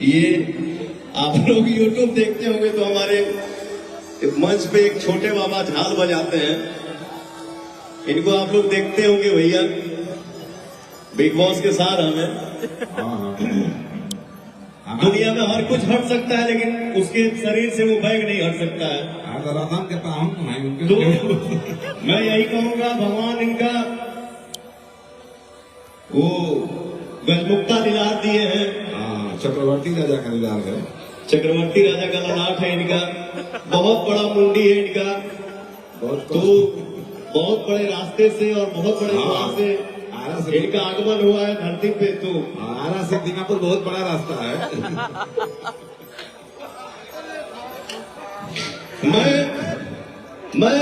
ये आप लोग YouTube देखते होंगे तो हमारे मंच पे एक छोटे बाबा झाल बजाते हैं। इनको आप लोग देखते होंगे भैया, बिग बॉस के साथ हमें। दुनिया में हर कुछ हट सकता है लेकिन उसके शरीर से वो बैग नहीं हट सकता है। तो मैं यही कहूंगा, भगवान इनका वो गजमुक्ता दिलार दिए हैं। चक्रवर्ती राजा का निदान है। चक्रवर्ती राजा का ललाट है इनका, बहुत बड़ा मुंडी है इनका। तो बहुत बड़े रास्ते से और बहुत बड़े द्वार से इनका आगमन हुआ है धरती पे। तो आरा से दीनापुर बहुत बड़ा रास्ता है। मैं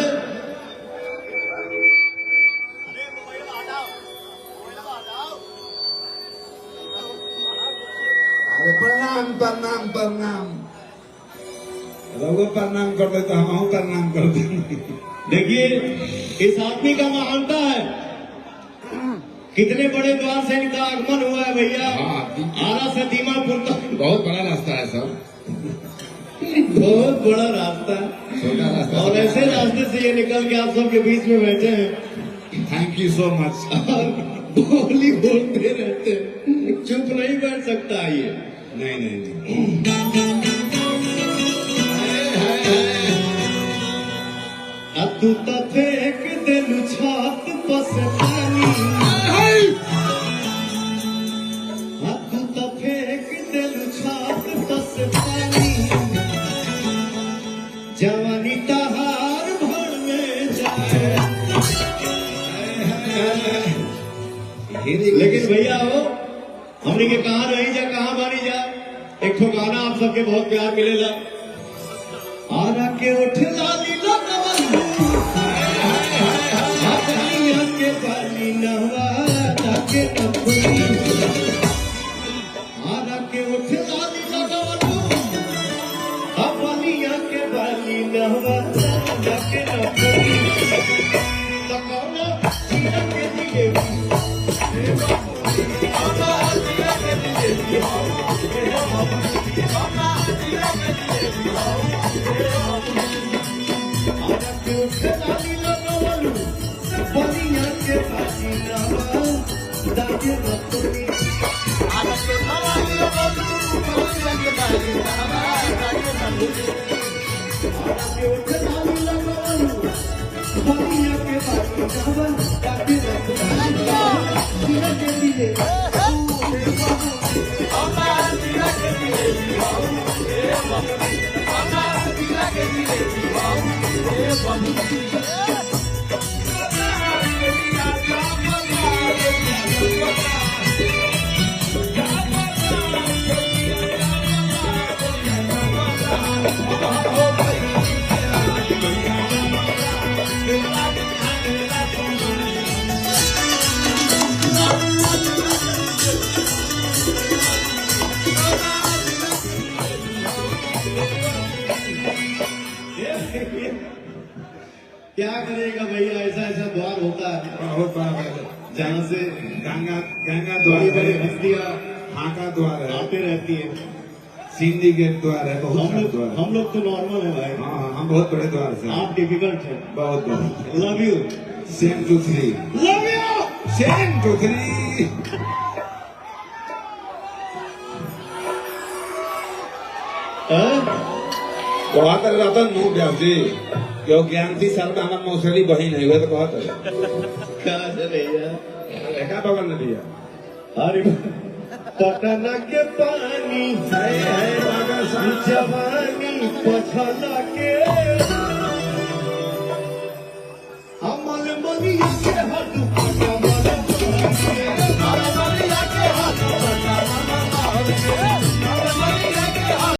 प्रणाम प्रणाम प्रणाम रघु प्रणाम कर दे तो हम प्रणाम कर दे। देखिए इस आदमी का महानता है, कितने बड़े द्वार से इनका आगमन हुआ है भैया। आरा से दीमापुर तक बहुत बड़ा रास्ता है सर, बहुत बड़ा रास्ता, छोटा रास्ता। और ऐसे रास्ते से ये निकल के आप सबके बीच में बैठे हैं। Thank you so much. बोली बोलते रहते हैं, चुप नहीं बैठ सकता ये। नहीं अब तू तो फेंक दे छात पस पानी, अब तू तो फेंक दे छात पस पानी, जवानी तहार भर में जाए। लेकिन भैया हो, हमने के कहाँ रही जा कहाँ बानी जा। एक ठो गाना आप सबके बहुत प्यार मिलेगा। आरा के उठ लाली लगवलू, अपनिया के बाली नहवा ताके नखुली। आरा के उठ लाली लगवलू, अपनिया के बाली नहवा ताके नखुली। तकौना सीना के दिए क्या करेगा भैया, ऐसा ऐसा द्वार होता है जहाँ से गंगा द्वार, बड़ी हस्तियाँ हाका द्वार है, आते रहती है। सिंधी गेट द्वार है, बहुत सारे द्वार है। हम लोग तो नॉर्मल है भाई। हाँ, हम बहुत बड़े द्वार से। आप डिफिकल्ट है बहुत बहुत। Love you same to three, love you same to three. बहुत रहता नो ब्याजी क्यों ज्ञान थी सर में हमारे मौसली बही नहीं हुए तो बहुत कहाँ से भैया देखा बगल में दिया। अरे पटना के पानी जवानी पछला के अमल मनिया के हट